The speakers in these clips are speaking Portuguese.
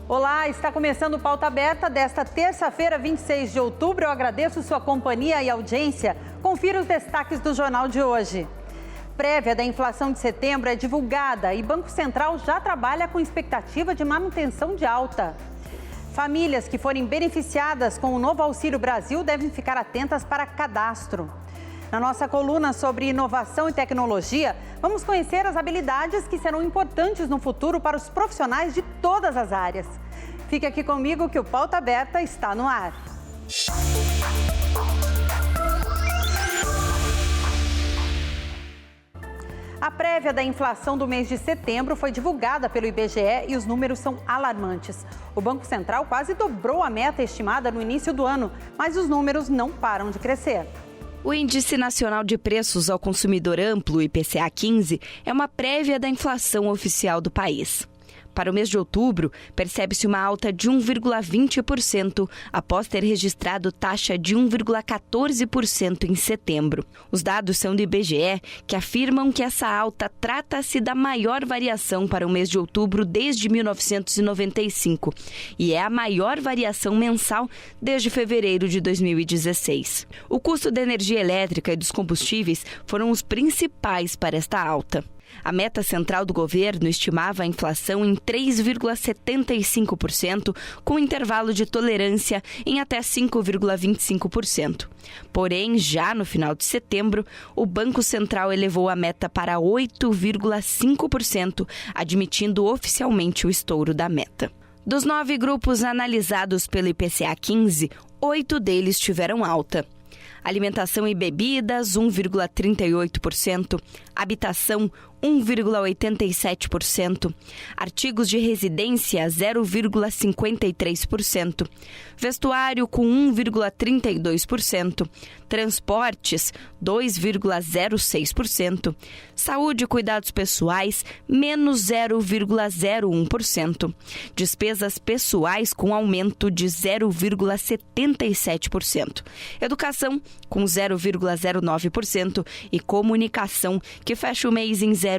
Olá, está começando o Pauta Aberta desta terça-feira, 26 de outubro. Eu agradeço sua companhia e audiência. Confira os destaques do jornal de hoje. Prévia da inflação de setembro é divulgada e Banco Central já trabalha com expectativa de manutenção de alta. Famílias que forem beneficiadas com o novo Auxílio Brasil devem ficar atentas para cadastro. Na nossa coluna sobre inovação e tecnologia, vamos conhecer as habilidades que serão importantes no futuro para os profissionais de todas as áreas. Fique aqui comigo que o Pauta Aberta está no ar. A prévia da inflação do mês de setembro foi divulgada pelo IBGE e os números são alarmantes. O Banco Central quase dobrou a meta estimada no início do ano, mas os números não param de crescer. O Índice Nacional de Preços ao Consumidor Amplo, IPCA 15, é uma prévia da inflação oficial do país. Para o mês de outubro, percebe-se uma alta de 1,20% após ter registrado taxa de 1,14% em setembro. Os dados são do IBGE, que afirmam que essa alta trata-se da maior variação para o mês de outubro desde 1995 e é a maior variação mensal desde fevereiro de 2016. O custo da energia elétrica e dos combustíveis foram os principais para esta alta. A meta central do governo estimava a inflação em 3,75%, com intervalo de tolerância em até 5,25%. Porém, já no final de setembro, o Banco Central elevou a meta para 8,5%, admitindo oficialmente o estouro da meta. Dos 9 grupos analisados pelo IPCA 15, 8 deles tiveram alta. Alimentação e bebidas, 1,38%, habitação, 1,87%, artigos de residência, 0,53%, vestuário com 1,32%, transportes, 2,06%, saúde e cuidados pessoais, menos 0,01%, despesas pessoais com aumento de 0,77%, educação com 0,09% e comunicação, que fecha o mês em 0,34%.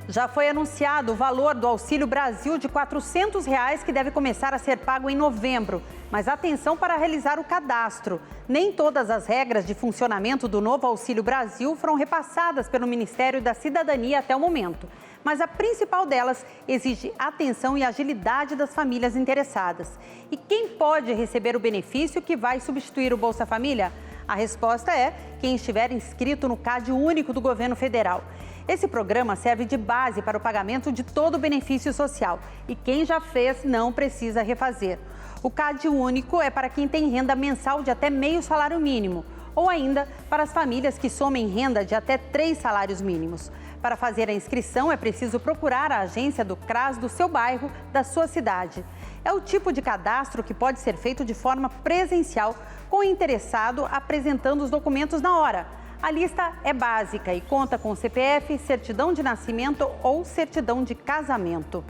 Já foi anunciado o valor do Auxílio Brasil de R$ 400, que deve começar a ser pago em novembro. Mas atenção para realizar o cadastro. Nem todas as regras de funcionamento do novo Auxílio Brasil foram repassadas pelo Ministério da Cidadania até o momento. Mas a principal delas exige atenção e agilidade das famílias interessadas. E quem pode receber o benefício que vai substituir o Bolsa Família? A resposta é quem estiver inscrito no CAD único do governo federal. Esse programa serve de base para o pagamento de todo o benefício social e quem já fez não precisa refazer. O CAD único é para quem tem renda mensal de até meio salário mínimo ou ainda para as famílias que somem renda de até 3 salários mínimos. Para fazer a inscrição é preciso procurar a agência do CRAS do seu bairro, da sua cidade. É o tipo de cadastro que pode ser feito de forma presencial, com o interessado apresentando os documentos na hora. A lista é básica e conta com CPF, certidão de nascimento ou certidão de casamento.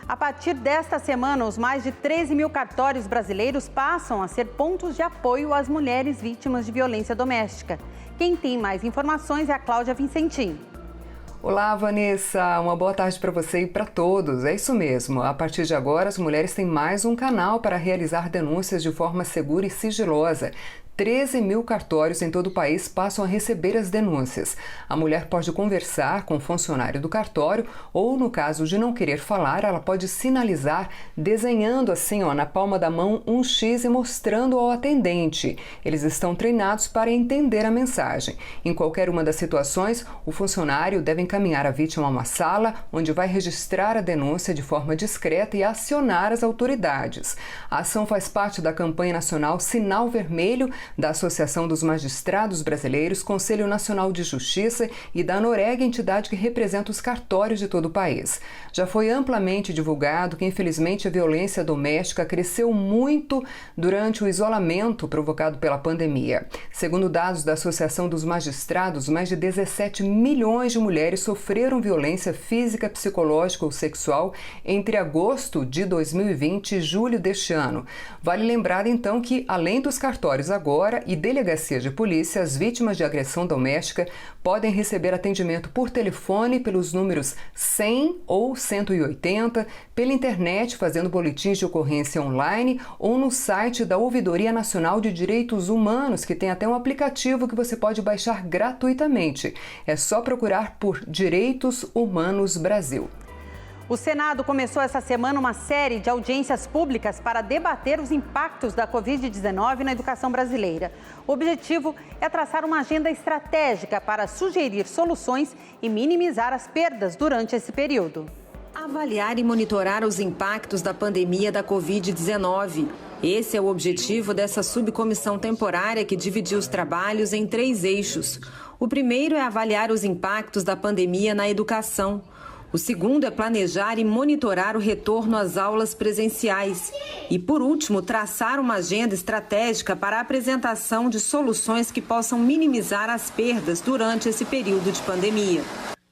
A partir desta semana, os mais de 13 mil cartórios brasileiros passam a ser pontos de apoio às mulheres vítimas de violência doméstica. Quem tem mais informações é a Cláudia Vincentim. Olá, Vanessa. Uma boa tarde para você e para todos. É isso mesmo. A partir de agora, as mulheres têm mais um canal para realizar denúncias de forma segura e sigilosa. 13 mil cartórios em todo o país passam a receber as denúncias. A mulher pode conversar com o funcionário do cartório ou, no caso de não querer falar, ela pode sinalizar desenhando assim, na palma da mão um X e mostrando ao atendente. Eles estão treinados para entender a mensagem. Em qualquer uma das situações, o funcionário deve encaminhar a vítima a uma sala onde vai registrar a denúncia de forma discreta e acionar as autoridades. A ação faz parte da campanha nacional Sinal Vermelho, da Associação dos Magistrados Brasileiros, Conselho Nacional de Justiça e da Noreg, entidade que representa os cartórios de todo o país. Já foi amplamente divulgado que, infelizmente, a violência doméstica cresceu muito durante o isolamento provocado pela pandemia. Segundo dados da Associação dos Magistrados, mais de 17 milhões de mulheres sofreram violência física, psicológica ou sexual entre agosto de 2020 e julho deste ano. Vale lembrar, então, que, além dos cartórios agora, agora e delegacias de polícia, as vítimas de agressão doméstica podem receber atendimento por telefone pelos números 100 ou 180, pela internet fazendo boletins de ocorrência online ou no site da Ouvidoria Nacional de Direitos Humanos, que tem até um aplicativo que você pode baixar gratuitamente. É só procurar por Direitos Humanos Brasil. O Senado começou essa semana uma série de audiências públicas para debater os impactos da Covid-19 na educação brasileira. O objetivo é traçar uma agenda estratégica para sugerir soluções e minimizar as perdas durante esse período. Avaliar e monitorar os impactos da pandemia da Covid-19. Esse é o objetivo dessa subcomissão temporária que dividiu os trabalhos em 3 eixos. O primeiro é avaliar os impactos da pandemia na educação. O segundo é planejar e monitorar o retorno às aulas presenciais. E, por último, traçar uma agenda estratégica para a apresentação de soluções que possam minimizar as perdas durante esse período de pandemia.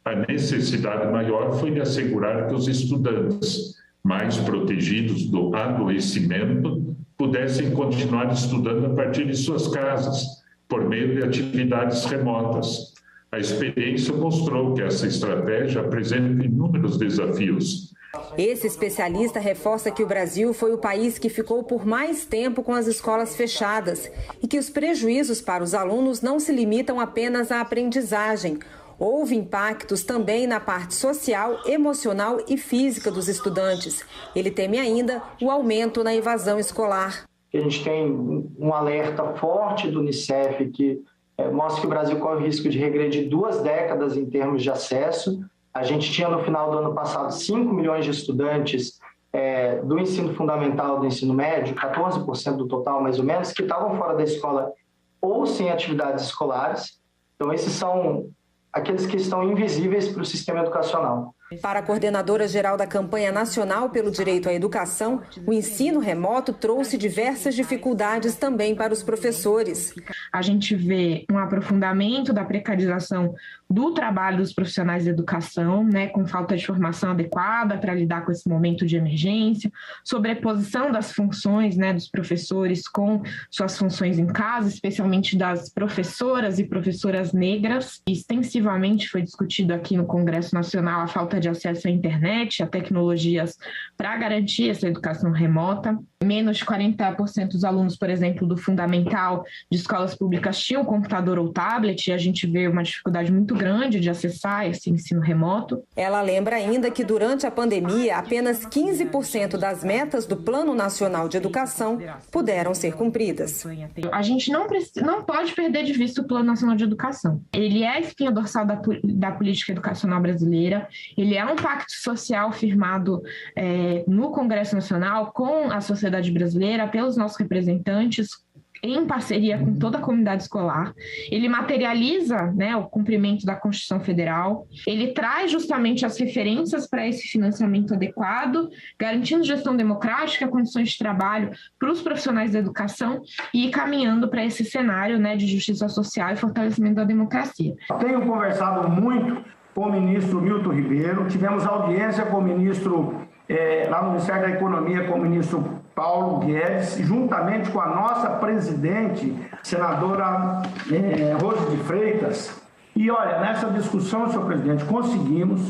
A necessidade maior foi de assegurar que os estudantes mais protegidos do adoecimento pudessem continuar estudando a partir de suas casas, por meio de atividades remotas. A experiência mostrou que essa estratégia apresenta inúmeros desafios. Esse especialista reforça que o Brasil foi o país que ficou por mais tempo com as escolas fechadas e que os prejuízos para os alunos não se limitam apenas à aprendizagem. Houve impactos também na parte social, emocional e física dos estudantes. Ele teme ainda o aumento na evasão escolar. A gente tem um alerta forte do Unicef que mostra que o Brasil corre o risco de regredir 2 décadas em termos de acesso. A gente tinha no final do ano passado 5 milhões de estudantes do ensino fundamental, do ensino médio, 14% do total mais ou menos, que estavam fora da escola ou sem atividades escolares. Então esses são aqueles que estão invisíveis para o sistema educacional. Para a coordenadora geral da Campanha Nacional pelo Direito à Educação, o ensino remoto trouxe diversas dificuldades também para os professores. A gente vê um aprofundamento da precarização do trabalho dos profissionais da educação, com falta de formação adequada para lidar com esse momento de emergência, sobreposição das funções dos professores com suas funções em casa, especialmente das professoras e professoras negras. Extensivamente foi discutido aqui no Congresso Nacional a falta de acesso à internet, a tecnologias para garantir essa educação remota. Menos de 40% dos alunos, por exemplo, do fundamental de escolas públicas tinham computador ou tablet, e a gente vê uma dificuldade muito grande de acessar esse ensino remoto. Ela lembra ainda que durante a pandemia, apenas 15% das metas do Plano Nacional de Educação puderam ser cumpridas. A gente não pode perder de vista o Plano Nacional de Educação. Ele é a espinha dorsal da política educacional brasileira, ele é um pacto social firmado no Congresso Nacional com a sociedade brasileira, pelos nossos representantes, em parceria com toda a comunidade escolar. Ele materializa o cumprimento da Constituição Federal, ele traz justamente as referências para esse financiamento adequado, garantindo gestão democrática, condições de trabalho para os profissionais da educação e caminhando para esse cenário de justiça social e fortalecimento da democracia. Tenho conversado muito com o ministro Milton Ribeiro, tivemos audiência com o ministro lá no Ministério da Economia, com o ministro Paulo Guedes, juntamente com a nossa presidente, senadora Rose de Freitas. E olha, nessa discussão, senhor presidente, conseguimos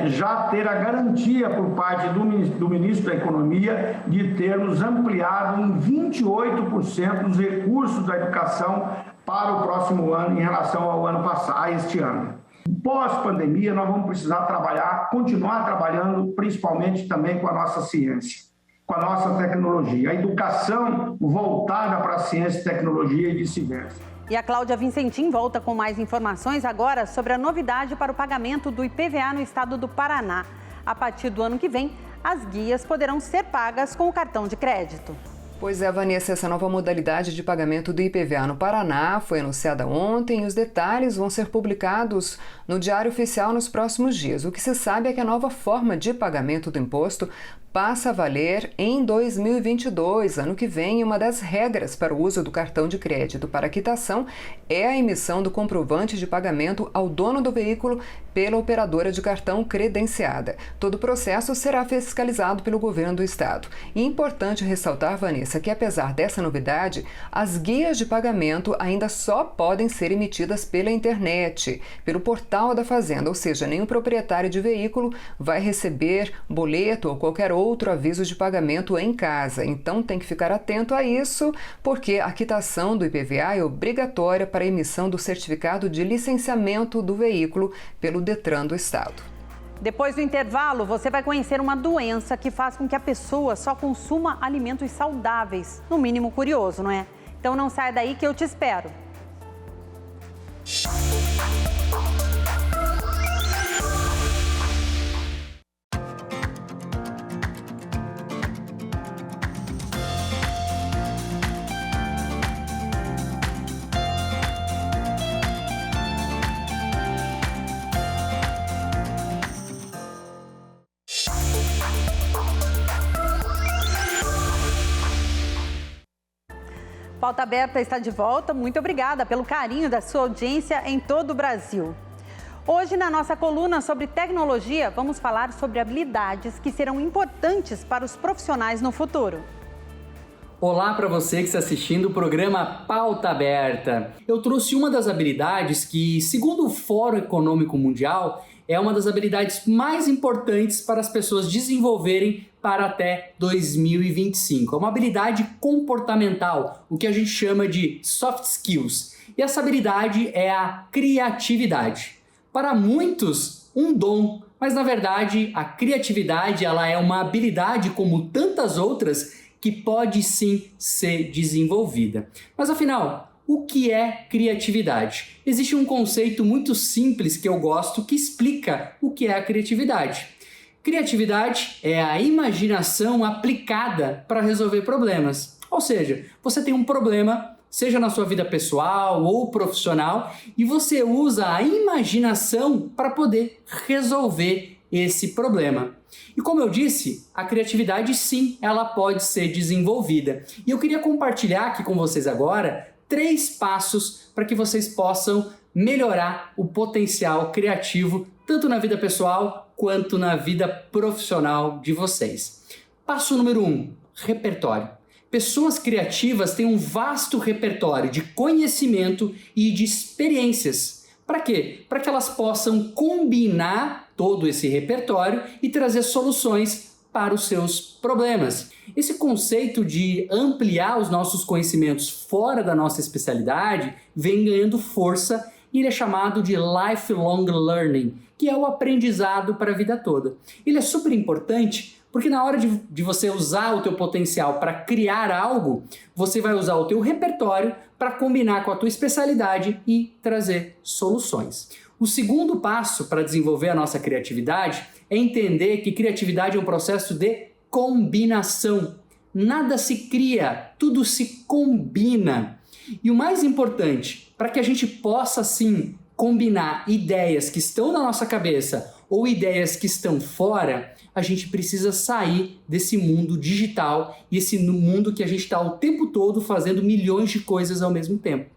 já ter a garantia por parte do ministro da Economia de termos ampliado em 28% os recursos da educação para o próximo ano em relação ao ano passado, a este ano. Pós-pandemia, nós vamos precisar continuar trabalhando, principalmente também com a nossa ciência, com a nossa tecnologia, a educação voltada para a ciência e tecnologia e vice-versa. E a Cláudia Vincentim volta com mais informações agora sobre a novidade para o pagamento do IPVA no estado do Paraná. A partir do ano que vem, as guias poderão ser pagas com o cartão de crédito. Pois é, Vanessa, essa nova modalidade de pagamento do IPVA no Paraná foi anunciada ontem e os detalhes vão ser publicados no Diário Oficial nos próximos dias. O que se sabe é que a nova forma de pagamento do imposto passa a valer em 2022, ano que vem. Uma das regras para o uso do cartão de crédito para quitação é a emissão do comprovante de pagamento ao dono do veículo pela operadora de cartão credenciada. Todo o processo será fiscalizado pelo governo do estado. E é importante ressaltar, Vanessa, que apesar dessa novidade, as guias de pagamento ainda só podem ser emitidas pela internet, pelo portal da Fazenda, ou seja, nenhum proprietário de veículo vai receber boleto ou qualquer outro aviso de pagamento em casa. Então tem que ficar atento a isso, porque a quitação do IPVA é obrigatória para a emissão do certificado de licenciamento do veículo pelo Detran do estado. Depois do intervalo, você vai conhecer uma doença que faz com que a pessoa só consuma alimentos saudáveis. No mínimo curioso, não é? Então não sai daí que eu te espero. Pauta Aberta está de volta. Muito obrigada pelo carinho da sua audiência em todo o Brasil. Hoje, na nossa coluna sobre tecnologia, vamos falar sobre habilidades que serão importantes para os profissionais no futuro. Olá para você que está assistindo o programa Pauta Aberta. Eu trouxe uma das habilidades que, segundo o Fórum Econômico Mundial, é uma das habilidades mais importantes para as pessoas desenvolverem para até 2025. É uma habilidade comportamental, o que a gente chama de soft skills. E essa habilidade é a criatividade. Para muitos, um dom, mas na verdade a criatividade ela é uma habilidade como tantas outras que pode sim ser desenvolvida. Mas afinal, o que é criatividade? Existe um conceito muito simples que eu gosto que explica o que é a criatividade. Criatividade é a imaginação aplicada para resolver problemas. Ou seja, você tem um problema, seja na sua vida pessoal ou profissional, e você usa a imaginação para poder resolver esse problema. E como eu disse, a criatividade sim, ela pode ser desenvolvida. E eu queria compartilhar aqui com vocês agora 3 passos para que vocês possam melhorar o potencial criativo, tanto na vida pessoal quanto na vida profissional de vocês. Passo número 1, repertório. Pessoas criativas têm um vasto repertório de conhecimento e de experiências. Para quê? Para que elas possam combinar todo esse repertório e trazer soluções para os seus problemas. Esse conceito de ampliar os nossos conhecimentos fora da nossa especialidade vem ganhando força e ele é chamado de lifelong learning, que é o aprendizado para a vida toda. Ele é super importante porque na hora de você usar o teu potencial para criar algo, você vai usar o teu repertório para combinar com a tua especialidade e trazer soluções. O segundo passo para desenvolver a nossa criatividade é entender que criatividade é um processo de combinação. Nada se cria, tudo se combina. E o mais importante, para que a gente possa sim combinar ideias que estão na nossa cabeça ou ideias que estão fora, a gente precisa sair desse mundo digital e esse mundo que a gente está o tempo todo fazendo milhões de coisas ao mesmo tempo.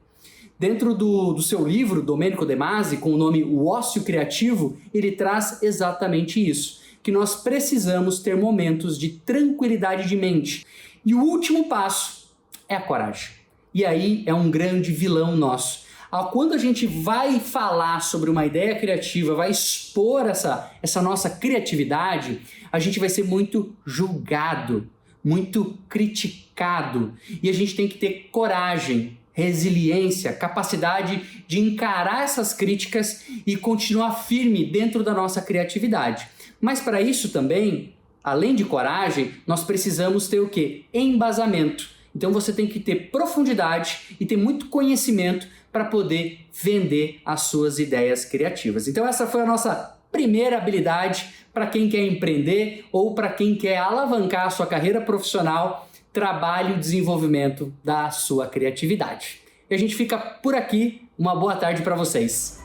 Dentro do seu livro, Domenico De Masi, com o nome O Ócio Criativo, ele traz exatamente isso, que nós precisamos ter momentos de tranquilidade de mente. E o último passo é a coragem. E aí é um grande vilão nosso. Quando a gente vai falar sobre uma ideia criativa, vai expor essa nossa criatividade, a gente vai ser muito julgado, muito criticado. E a gente tem que ter coragem, resiliência, capacidade de encarar essas críticas e continuar firme dentro da nossa criatividade. Mas para isso também, além de coragem, nós precisamos ter o quê? Embasamento. Então você tem que ter profundidade e ter muito conhecimento para poder vender as suas ideias criativas. Então essa foi a nossa primeira habilidade para quem quer empreender ou para quem quer alavancar a sua carreira profissional, trabalhe o desenvolvimento da sua criatividade. E a gente fica por aqui. Uma boa tarde para vocês.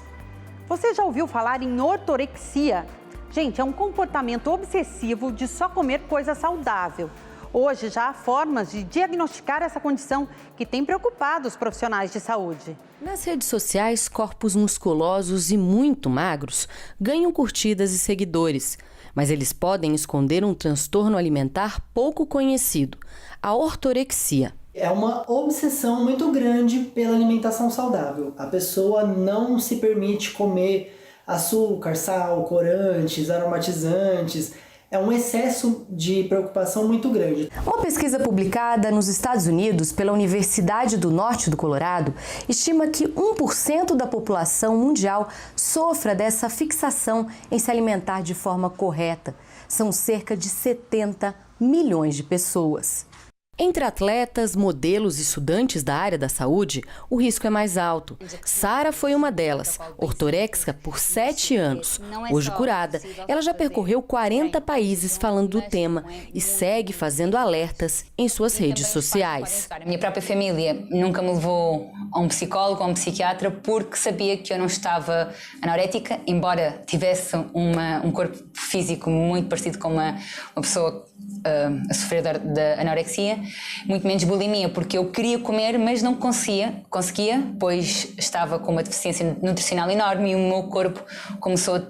Você já ouviu falar em ortorexia? Gente, é um comportamento obsessivo de só comer coisa saudável. Hoje já há formas de diagnosticar essa condição que tem preocupado os profissionais de saúde. Nas redes sociais, corpos musculosos e muito magros ganham curtidas e seguidores. Mas eles podem esconder um transtorno alimentar pouco conhecido, a ortorexia. É uma obsessão muito grande pela alimentação saudável. A pessoa não se permite comer açúcar, sal, corantes, aromatizantes. É um excesso de preocupação muito grande. Uma pesquisa publicada nos Estados Unidos pela Universidade do Norte do Colorado estima que 1% da população mundial sofra dessa fixação em se alimentar de forma correta. São cerca de 70 milhões de pessoas. Entre atletas, modelos e estudantes da área da saúde, o risco é mais alto. Sara foi uma delas, ortorexica por 7 anos. Hoje curada, ela já percorreu 40 países falando do tema e segue fazendo alertas em suas redes sociais. A minha própria família nunca me levou a um psicólogo ou a um psiquiatra porque sabia que eu não estava anorética, embora tivesse um corpo físico muito parecido com uma pessoa a sofrer da anorexia, muito menos bulimia, porque eu queria comer, mas não conseguia, pois estava com uma deficiência nutricional enorme e o meu corpo começou a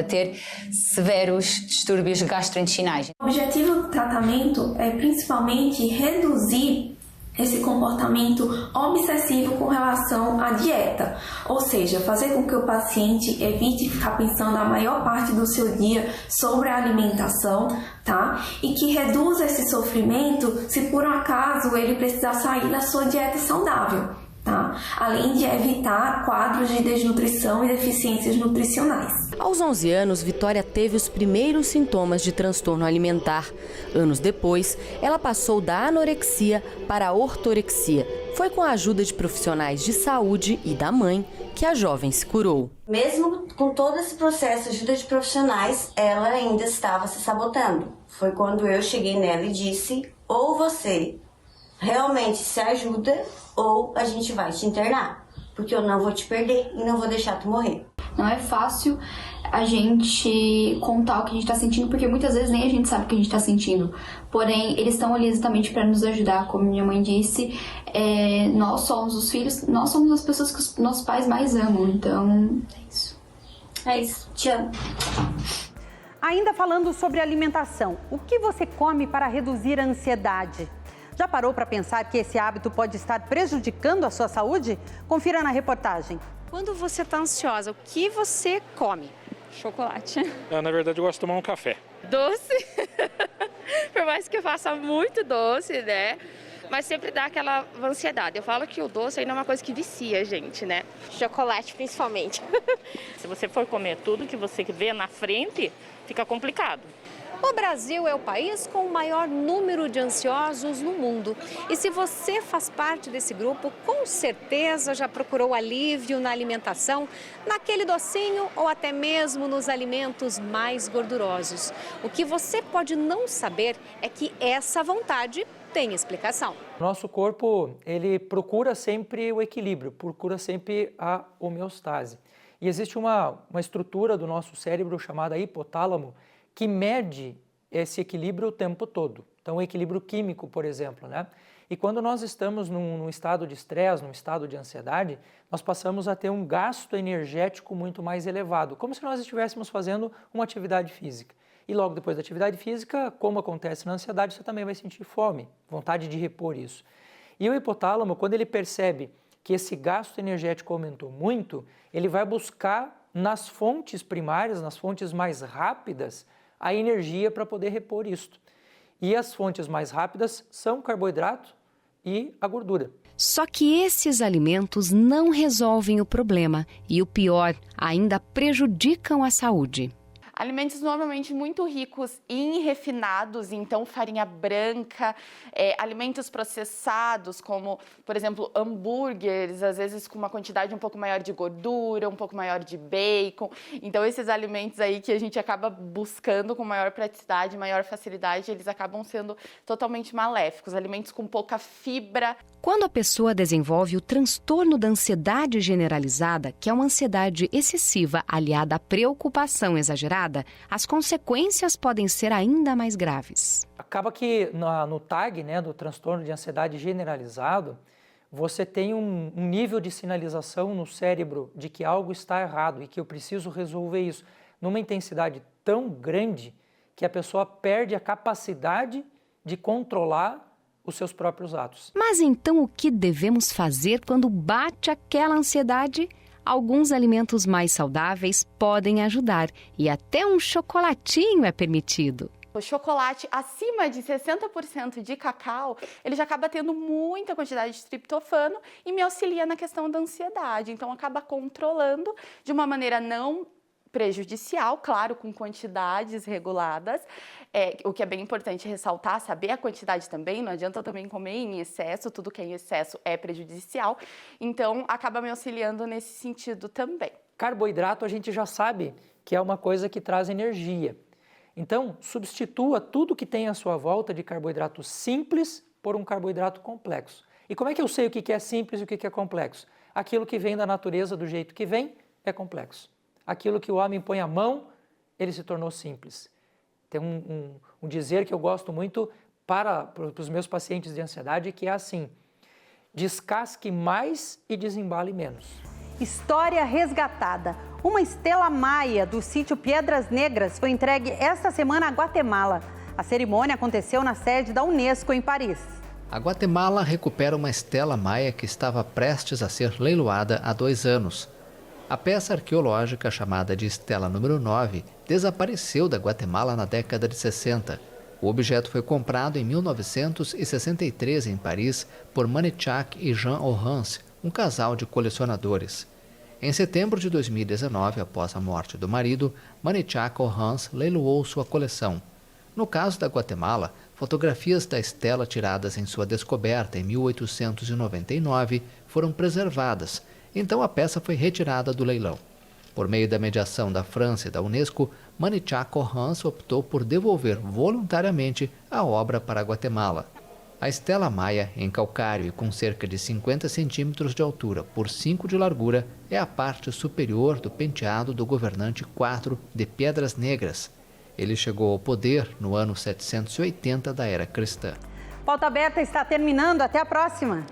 ter severos distúrbios gastrointestinais. O objetivo do tratamento é principalmente reduzir esse comportamento obsessivo com relação à dieta, ou seja, fazer com que o paciente evite ficar pensando a maior parte do seu dia sobre a alimentação, tá? E que reduza esse sofrimento se por acaso ele precisar sair da sua dieta saudável, tá? Além de evitar quadros de desnutrição e deficiências nutricionais. Aos 11 anos, Vitória teve os primeiros sintomas de transtorno alimentar. Anos depois, ela passou da anorexia para a ortorexia. Foi com a ajuda de profissionais de saúde e da mãe que a jovem se curou. Mesmo com todo esse processo de ajuda de profissionais, ela ainda estava se sabotando. Foi quando eu cheguei nela e disse: ou você realmente se ajuda ou a gente vai te internar, porque eu não vou te perder e não vou deixar tu morrer. Não é fácil a gente contar o que a gente está sentindo, porque muitas vezes nem a gente sabe o que a gente está sentindo. Porém, eles estão ali exatamente para nos ajudar, como minha mãe disse. Nós somos os filhos, nós somos as pessoas que os nossos pais mais amam. Então, é isso. É isso. Te amo. Ainda falando sobre alimentação, o que você come para reduzir a ansiedade? Já parou para pensar que esse hábito pode estar prejudicando a sua saúde? Confira na reportagem. Quando você está ansiosa, o que você come? Chocolate. Na verdade, eu gosto de tomar um café. Doce. Por mais que eu faça muito doce, né? Mas sempre dá aquela ansiedade. Eu falo que o doce ainda é uma coisa que vicia a gente, né? Chocolate, principalmente. Se você for comer tudo que você vê na frente, fica complicado. O Brasil é o país com o maior número de ansiosos no mundo. E se você faz parte desse grupo, com certeza já procurou alívio na alimentação, naquele docinho ou até mesmo nos alimentos mais gordurosos. O que você pode não saber é que essa vontade tem explicação. Nosso corpo, ele procura sempre o equilíbrio, procura sempre a homeostase. E existe uma estrutura do nosso cérebro chamada hipotálamo, que mede esse equilíbrio o tempo todo. Então, o equilíbrio químico, por exemplo, né? E quando nós estamos num estado de estresse, num estado de ansiedade, nós passamos a ter um gasto energético muito mais elevado, como se nós estivéssemos fazendo uma atividade física. E logo depois da atividade física, como acontece na ansiedade, você também vai sentir fome, vontade de repor isso. E o hipotálamo, quando ele percebe que esse gasto energético aumentou muito, ele vai buscar nas fontes primárias, nas fontes mais rápidas, a energia para poder repor isto. E as fontes mais rápidas são o carboidrato e a gordura. Só que esses alimentos não resolvem o problema e, o pior, ainda prejudicam a saúde. Alimentos normalmente muito ricos em refinados, então farinha branca, alimentos processados, como, por exemplo, hambúrgueres, às vezes com uma quantidade um pouco maior de gordura, um pouco maior de bacon. Então, esses alimentos aí que a gente acaba buscando com maior praticidade, maior facilidade, eles acabam sendo totalmente maléficos. Alimentos com pouca fibra. Quando a pessoa desenvolve o transtorno da ansiedade generalizada, que é uma ansiedade excessiva aliada à preocupação exagerada, tratada, as consequências podem ser ainda mais graves. Acaba que no TAG, né, do transtorno de ansiedade generalizado, você tem um nível de sinalização no cérebro de que algo está errado e que eu preciso resolver isso numa intensidade tão grande que a pessoa perde a capacidade de controlar os seus próprios atos. Mas então o que devemos fazer quando bate aquela ansiedade? Alguns alimentos mais saudáveis podem ajudar e até um chocolatinho é permitido. O chocolate acima de 60% de cacau, ele já acaba tendo muita quantidade de triptofano e me auxilia na questão da ansiedade. Então, acaba controlando de uma maneira não prejudicial, claro, com quantidades reguladas, o que é bem importante ressaltar, saber a quantidade também, não adianta também comer em excesso, tudo que é em excesso é prejudicial, então acaba me auxiliando nesse sentido também. Carboidrato a gente já sabe que é uma coisa que traz energia, então substitua tudo que tem à sua volta de carboidrato simples por um carboidrato complexo. E como é que eu sei o que é simples e o que é complexo? Aquilo que vem da natureza do jeito que vem é complexo. Aquilo que o homem põe a mão, ele se tornou simples. Tem um dizer que eu gosto muito para os meus pacientes de ansiedade, que é assim: descasque mais e desembale menos. História resgatada. Uma estela maia do sítio Piedras Negras foi entregue esta semana à Guatemala. A cerimônia aconteceu na sede da Unesco em Paris. A Guatemala recupera uma estela maia que estava prestes a ser leiloada há 2 anos. A peça arqueológica, chamada de Estela número 9, desapareceu da Guatemala na década de 60. O objeto foi comprado em 1963 em Paris por Manichack e Jean Orance, um casal de colecionadores. Em setembro de 2019, após a morte do marido, Manichack Orance leiloou sua coleção. No caso da Guatemala, fotografias da estela tiradas em sua descoberta em 1899 foram preservadas. Então a peça foi retirada do leilão. Por meio da mediação da França e da Unesco, Manichack Orance optou por devolver voluntariamente a obra para a Guatemala. A estela maia, em calcário e com cerca de 50 centímetros de altura por 5 de largura, é a parte superior do penteado do governante IV de Piedras Negras. Ele chegou ao poder no ano 780 da Era Cristã. Pauta Aberta está terminando. Até a próxima!